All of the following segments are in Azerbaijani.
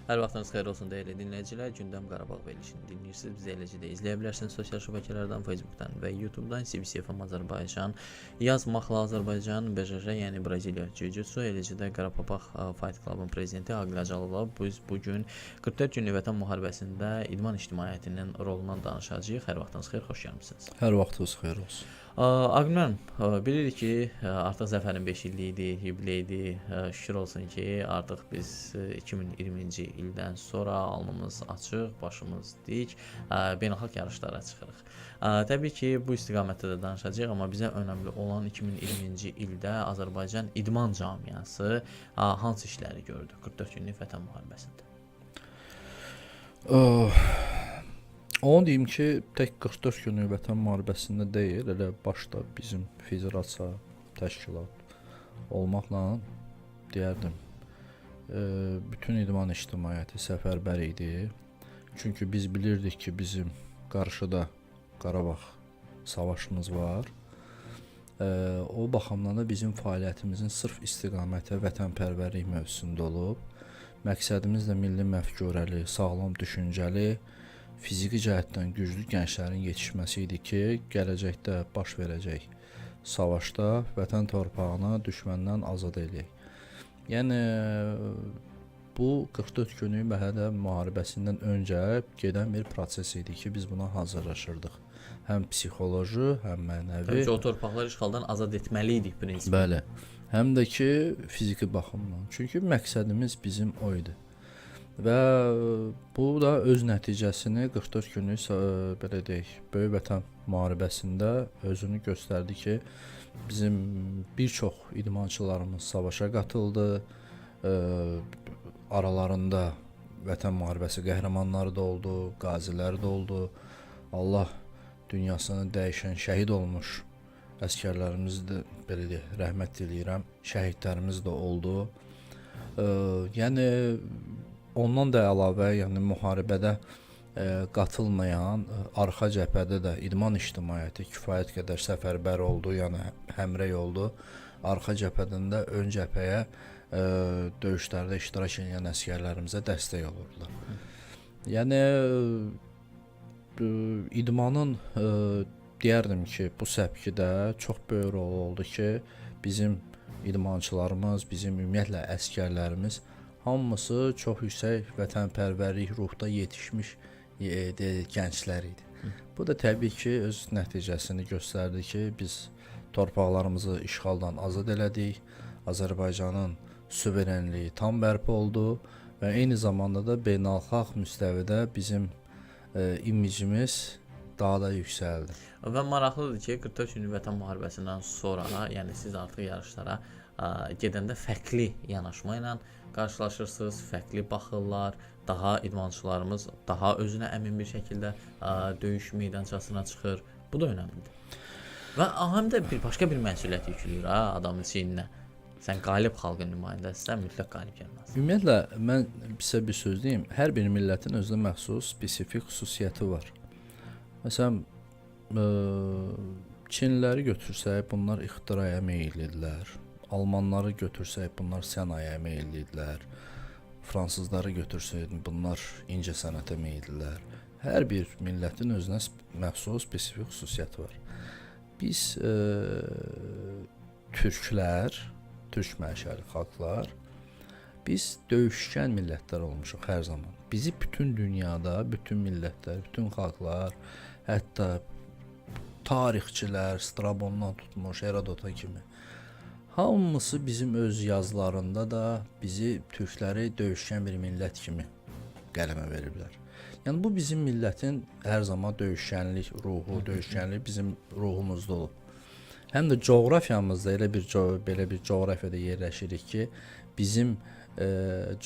Hər vaxtınız xeyir olsun dəyərli dinləyicilər. Gündəm Qarabağ verilişini dinləyirsiniz. Bizi eləcə də izləyə bilərsiniz sosial şəbəkələrdən, Facebookdan və YouTubedan. CBC-FM Azərbaycan, yazmaqla Azərbaycan, BJJ, yəni Braziliya Jiu-Jitsu, eləcə də Qarabağ Fight Club'ın prezidenti Aqil Acalova. Biz bu gün 44 günlük Vətən müharibəsində idman ictimaiyyətinin rolundan danışacağıq. Hər vaxtınız xeyir, xoş gəlmisiniz. Hər vaxtınız xeyir olsun. Aqil müəllim, bilirik ki, artıq zəfərin 5 illiyidir, yubileydir. Şükür olsun ki, artıq biz 2020-ci ildən sonra alnımız açıq, başımız dik, beynəlxalq yarışlara çıxırıq. Təbii ki, bu istiqamətdə də danışacağıq, amma bizə önəmli olan 2020-ci ildə Azərbaycan idman cəmiyyəsi hansı işləri gördü 44 günlük Vətən müharibəsində? Onu deyim ki, tək 44 günlük Vətən müharibəsində deyil, elə başda bizim federasiya, təşkilat olmaqla deyərdim, bütün idman ictimaiyyəti səfərbər idi. Çünki biz bilirdik ki, bizim qarşıda Qarabağ savaşımız var. O baxımdan da bizim fəaliyyətimizin sırf istiqaməti vətənpərvərlik mövzusunda olub. Məqsədimiz də milli məfkurəli, sağlam düşüncəli, fiziki cəhətdən güclü gənclərin yetişməsi idi ki, gələcəkdə baş verəcək savaşda vətən torpağını düşməndən azad edək. Yəni bu 44 günlük Vətən müharibəsindən öncə gedən bir proses idi ki, biz buna hazırlaşırdıq. Həm psixoloji, həm mənəvi. Təbii ki, o torpaqları işğaldan azad etməli idik prinsipi. Bəli. Həm də ki, fiziki baxımdan. Çünki məqsədimiz bizim o idi. Və bu da öz nəticəsini 44 günlük belə deyək, Böyük Vətən müharibəsində özünü göstərdi ki, bizim bir çox idmançılarımız savaşa qatıldı. Aralarında Vətən müharibəsi qəhrəmanları da oldu, qazilər də oldu. Allah dünyasını dəyişən, şəhid olmuş əsgərlərimizi də belə deyək, rəhmət diləyirəm. Şəhidlərimiz də oldu. Yəni ondan da əlavə, yəni müharibədə qatılmayan, arxa cəbhədə də idman ictimaiyyəti kifayət qədər səfərbər oldu, yəni həmrəy oldu. Arxa cəbhədən də ön cəbhəyə döyüşlərdə iştirak edən əsgərlərimizə dəstək olurdular. Yəni idmanın deyərdim ki, bu səpkidə çox böyük rol oldu ki, bizim idmançılarımız, bizim ümumiyyətlə əsgərlərimiz hamısı çox yüksək vətənpərvərlik ruhda yetişmiş gənclər idi. Bu da təbii ki, öz nəticəsini göstərdi ki, biz torpaqlarımızı işğaldan azad elədik, Azərbaycanın suverenliyi tam bərpa oldu və eyni zamanda da beynəlxalq müstəvidə bizim imicimiz daha da yüksəldi. Və maraqlıdır ki, 44 günlük Vətən müharibəsindən sonra, yəni siz artıq yarışlara gedəndə fərqli yanaşma ilə qarşılaşırsınız, fərqli baxırlar, daha idmançılarımız daha özünə əmin bir şəkildə döyüş meydançasına çıxır. Bu da önəmlidir. Və həm də başqa bir məsuliyyət yükləyir adamın çiyninə. Sən qalib xalqın nümayəndəsisən, mütləq qalib gəlməlisən. Ümumiyyətlə, mən sizə bir söz deyim, hər bir millətin özünə məxsus spesifik xüsusiyyəti var. Məsələn, Çinliləri götürsək, bunlar ixtiraya meyillidirlər. Almanları götürsək, bunlar sənayəyə meyillidirlər. Fransızları götürsək, bunlar incəsənətə meyillidirlər. Hər bir millətin özünə məxsus spesifik xüsusiyyəti var. Biz türklər, türk mənşəli xalqlar, biz döyüşkən millətlər olmuşuq hər zaman. Bizi bütün dünyada, bütün millətlər, bütün xalqlar, hətta tarixçilər, Strabondan tutmuş, Herodota kimi hamısı bizim öz yazılarında da bizi türkləri döyüşkən bir millət kimi qələmə veriblər. Yəni bu bizim millətin hər zaman döyüşkənlik ruhu, döyüşkənlik bizim ruhumuzda olub. Həm də coğrafiyamızda belə bir coğrafiyada yerləşirik ki, bizim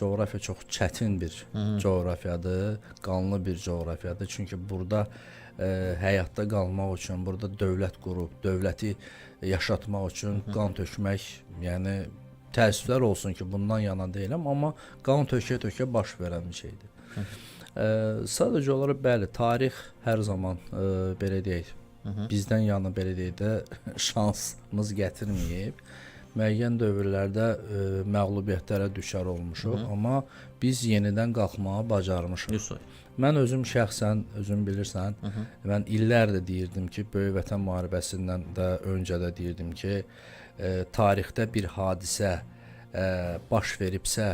coğrafiya çox çətin bir coğrafiyadır, qanlı bir coğrafiyadır. Çünki burada həyatda qalmaq üçün, burada dövlət qurub, dövləti yaşatmaq üçün qan tökmək, yəni təəssüflər olsun ki, bundan yana deyiləm, amma qan tökə-tökə baş verən bir şeydir. Sadəcə olaraq bəli, tarix hər zaman belə deyək, bizdən yana belə deyək də şansımız gətirməyib. müəyyən dövrlərdə məğlubiyyətlərə düşər olmuşuq, amma biz yenidən qalxmağı bacarmışıq. Düzdür. Mən özüm şəxsən, özün bilirsən, mən illərdir deyirdim ki, Böyük Vətən müharibəsindən də öncə də deyirdim ki, tarixdə bir hadisə baş veribsə,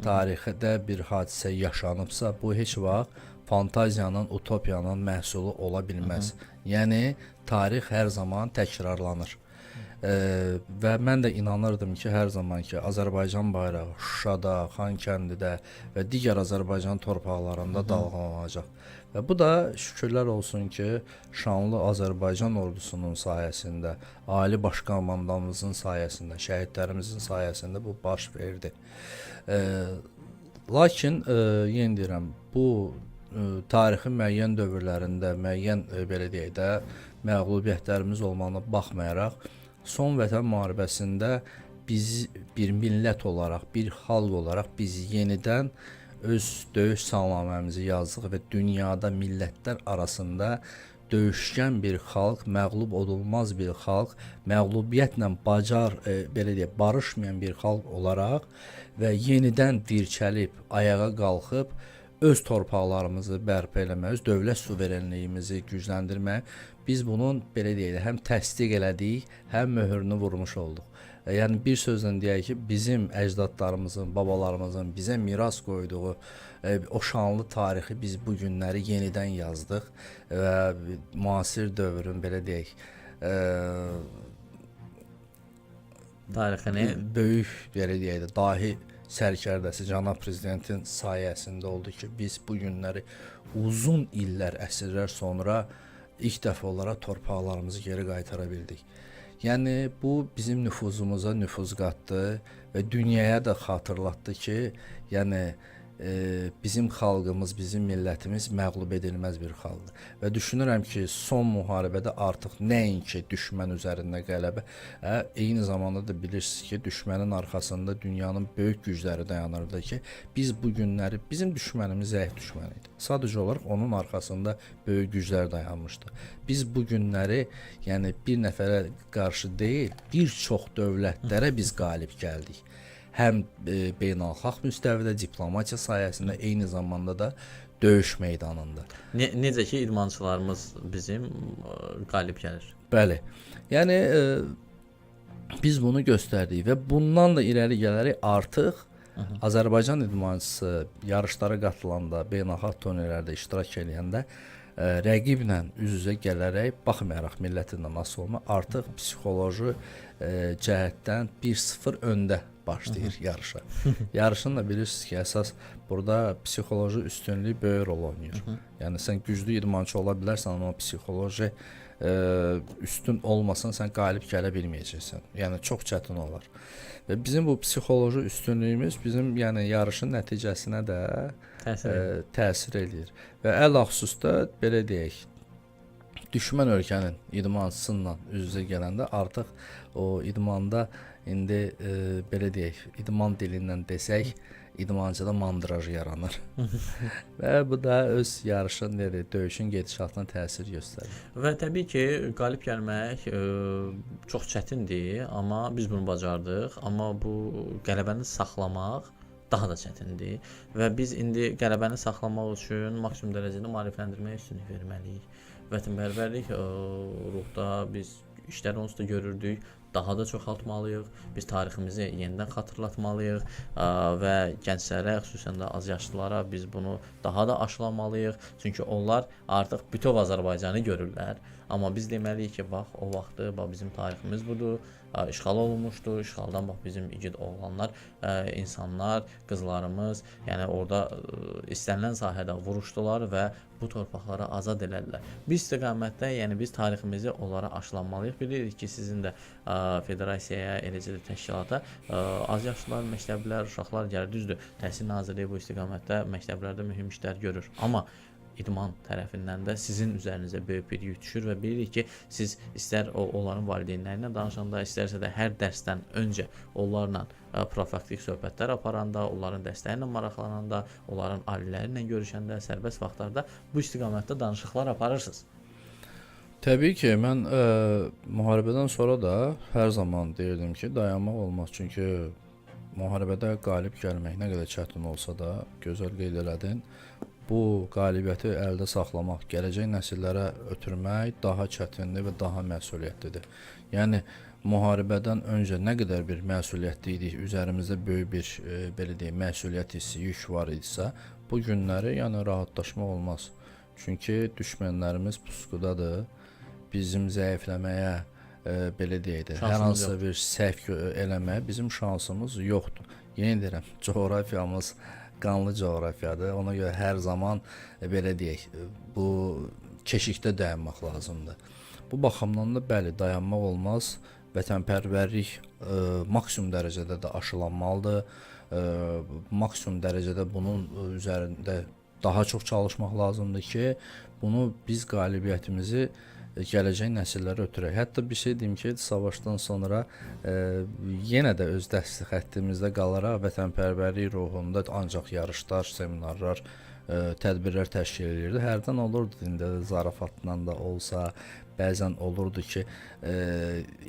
tarixdə bir hadisə yaşanıbsa, bu heç vaxt fantaziyanın, utopiyanın məhsulu ola bilməz. Yəni tarix hər zaman təkrarlanır. Və mən də inanırdım ki, hər zaman ki, Azərbaycan bayrağı Şuşada, Xankəndidə və digər Azərbaycan torpaqlarında dalğalanacaq. Və bu da şükürlər olsun ki, şanlı Azərbaycan ordusunun sayəsində, Ali Baş Komandanımızın sayəsində, şəhidlərimizin sayəsində bu baş verdi. Lakin yenə deyirəm, bu tarixin müəyyən dövrlərində, müəyyən belə deyək də, məğlubiyyətlərimiz olmağına baxmayaraq, son Vətən müharibəsində biz bir millət olaraq, bir xalq olaraq biz yenidən öz döyüş salnaməmizi yazdıq və dünyada millətlər arasında döyüşkən bir xalq, məğlub olunmaz bir xalq, məğlubiyyətlə belə deyək, barışmayan bir xalq olaraq və yenidən dirçəlib, ayağa qalxıb öz torpaqlarımızı bərpa eləmək, öz dövlət suverenliyimizi gücləndirmək, biz bunun belə deyək, həm təsdiq elədik, həm möhürünü vurmuş olduq. Yəni bir sözlə deyək ki, bizim əcdadlarımızın, babalarımızın bizə miras qoyduğu o şanlı tarixi biz bu günləri yenidən yazdıq və müasir dövrün belə deyək, tarixini böyük belə deyək də, dahi sərkərdəsi cənab prezidentin sayəsində oldu ki, biz bu günləri uzun illər, əsrlər sonra ilk dəfə olaraq torpaqlarımızı geri qaytara bildik. Yəni bu bizim nüfuzumuza nüfuz qatdı və dünyaya da xatırlatdı ki, yəni bizim xalqımız, bizim millətimiz məğlub edilməz bir xalqdır. Və düşünürəm ki, son müharibədə artıq nəinki düşmən üzərində qələbə, eyni zamanda da bilirsiniz ki, düşmənin arxasında dünyanın böyük gücləri dayanırdı ki, biz bu günləri, bizim düşmənimiz zəif düşmən idi. Sadəcə olaraq onun arxasında böyük güclər dayanmışdı. Biz bu günləri, yəni bir nəfərə qarşı deyil, bir çox dövlətlərə biz qalib gəldik. Həm beynəlxalq müstəvidə diplomatiya sayəsində, eyni zamanda da döyüş meydanında. Necə ki, idmançılarımız bizim qalib gəlir. Bəli. Yəni biz bunu göstərdik və bundan da irəli gələrək artıq Azərbaycan idmançısı yarışlara qatılanda, beynəlxalq turnirlərdə iştirak edəndə rəqiblə üz-üzə gələrək, baxmayaraq millətindən asılı olma, artıq psixoloji cəhətdən 1-0 öndə başlayır yarışa. Yarışın da bilirsiniz ki, əsas burada psixoloji üstünlük böyük rol oynayır. Yəni sən güclü idmançı ola bilərsən, amma psixoloji üstün olmasan sən qalib gələ bilməyəcəksən. Yəni çox çətin olar. Və bizim bu psixoloji üstünlüyümüz bizim yəni yarışın nəticəsinə də təsir eləyir. Və ələxüsus da belə deyək, düşmən ölkənin idmançısıyla üz-üzə gələndə artıq o idmanda indi belə deyək, idman dilindən desək, idmançıda mandraj yaranır. Və bu da öz yarışın, döyüşün gedişatına təsir göstərir. Və təbii ki, qalib gəlmək çox çətindir, amma biz bunu bacardıq. Amma bu qələbəni saxlamaq daha da çətindir və biz indi qələbəni saxlamaq üçün maksimum dərəcədə maarifləndirməyə üstünlük verməliyik. Vətənpərvərlik ruhda biz işləri onsuz da görürdük, daha da çoxaltmalıyıq. Biz tariximizi yenidən xatırlatmalıyıq və gənclərə, xüsusən də azyaşlılara biz bunu daha da aşılamalıyıq. Çünki onlar artıq bütöv Azərbaycanı görürlər. Amma biz deməliyik ki, bax, o vaxtı bizim tariximiz budur, işğal olunmuşdu, işğaldan bax bizim igid oğlanlar, insanlar, qızlarımız, yəni orada istənilən sahədə vuruşdular və bu torpaqları azad elədilər. Biz istiqamətdə, yəni biz tariximizi onlara aşılanmalıyıq. Bilirik ki, sizin də federasiyaya, eləcə də təşkilata azyaşlılar, məktəblilər, uşaqlar gəlir. Düzdür, Təhsil Nazirliyi bu istiqamətdə məktəblərdə mühüm işlər görür. Amma idman tərəfindən də sizin üzərinizə böyük bir yük düşür və bilirik ki, siz istər onların valideynlərinə danışanda, istərsə də hər dərsdən öncə onlarla profilaktik söhbətlər aparanda, onların dərsləri ilə maraqlananda, onların ailələri ilə görüşəndə, sərbəst vaxtlarda bu istiqamətdə danışıqlar aparırsınız. Təbii ki, mən müharibədən sonra da hər zaman deyirdim ki, dayanmaq olmaz. Çünki müharibədə qalib gəlmək nə qədər çətin olsa da, gözəl qeyd elədin, bu qalibiyyəti əldə saxlamaq, gələcək nəsillərə ötürmək daha çətindir və daha məsuliyyətlidir. Yəni müharibədən öncə nə qədər bir məsuliyyətli idik, üzərimizdə böyük bir belə deyək, məsuliyyət hissi, yük var idisə, bu günləri yəni rahatlaşmaq olmaz. Çünki düşmənlərimiz puskudadır. Bizim zəifləməyə belə deyək də, hər hansısa bir səhv eləməyə bizim şansımız yoxdur. Yenə deyirəm, coğrafiyamız qanlı coğrafiyadır. Ona görə hər zaman belə deyək, bu keşikdə dayanmaq lazımdır. Bu baxımdan da bəli, dayanmaq olmaz. Vətənpərvərlik maksimum dərəcədə də aşılanmalıdır. Maksimum dərəcədə bunun üzərində daha çox çalışmaq lazımdır ki, bunu biz qalibiyyətimizi gələcək nəsillərə ötürək. Hətta bir şey deyim ki, savaşdan sonra yenə də öz dəstək xəttimizdə qalaraq vətənpərvərlik ruhunda ancaq yarışlar, seminarlar, tədbirlər təşkil edirdi. Hərdən olurdu indi zarafatla da olsa, bəzən olurdu ki,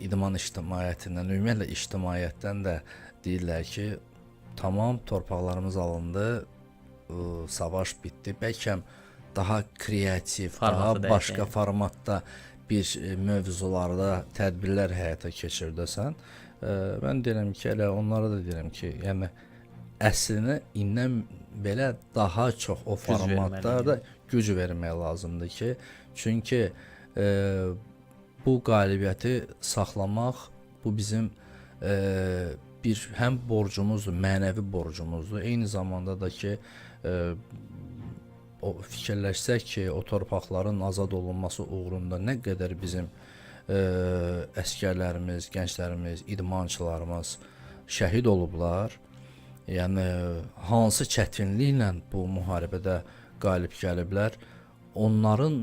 idman ictimaiyyətindən, ümumiyyətlə ictimaiyyətdən də deyirlər ki, tamam torpaqlarımız alındı, savaş bitdi. Bəlkə daha kreativ, daha başqa formatda bir mövzularda tədbirlər həyata keçirdəsən. Mən deyirəm ki, elə onlara da deyirəm ki, yəni əslində indən belə daha çox o formatlarda güc vermək lazımdır ki, çünki bu qalibiyyəti saxlamaq bu bizim bir həm borcumuzdur, mənəvi borcumuzdur. Eyni zamanda da ki, o fikirləşsək ki, o torpaqların azad olunması uğrunda nə qədər bizim əsgərlərimiz, gənclərimiz, idmançılarımız şəhid olublar. Yəni hansı çətinliklə bu müharibədə qalib gəliblər, onların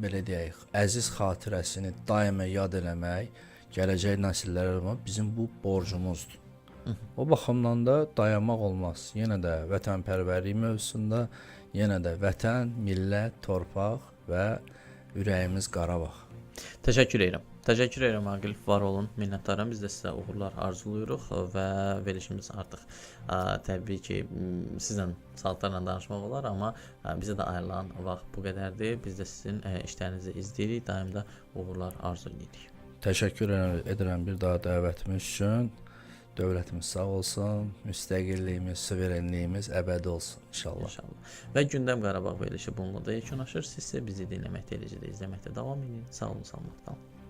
belə deyək, əziz xatirəsini daima yad eləmək, gələcək nəsillərə bizim bu borcumuzdur. O baxımdan da dayanmaq olmaz. Yenə də vətənpərvərlik mövzusunda, yenə də vətən, millət, torpaq və ürəyimiz Qarabağ. Təşəkkür edirəm. Təşəkkür edirəm Aqil, var olun, minnətdaram. Biz də sizə uğurlar arzulayırıq və verilişimiz artıq təbii ki, sizlə saatlarla danışmaq olar, amma bizə də ayrılan vaxt bu qədərdir. Biz də sizin işlərinizi izləyirik, daim də uğurlar arzulayırıq. Təşəkkür edirəm bir daha dəvətimiz üçün. Dövlətimiz sağ olsun, müstəqilliyimiz, suverenliyimiz əbədi olsun inşallah. İnşallah. Və Gündəm Qarabağ verilişi bununla da yekunlaşır. Siz isə bizi dinləməkdə, eləcə də izləməkdə davam edin. Sağ olun, salamat qalın.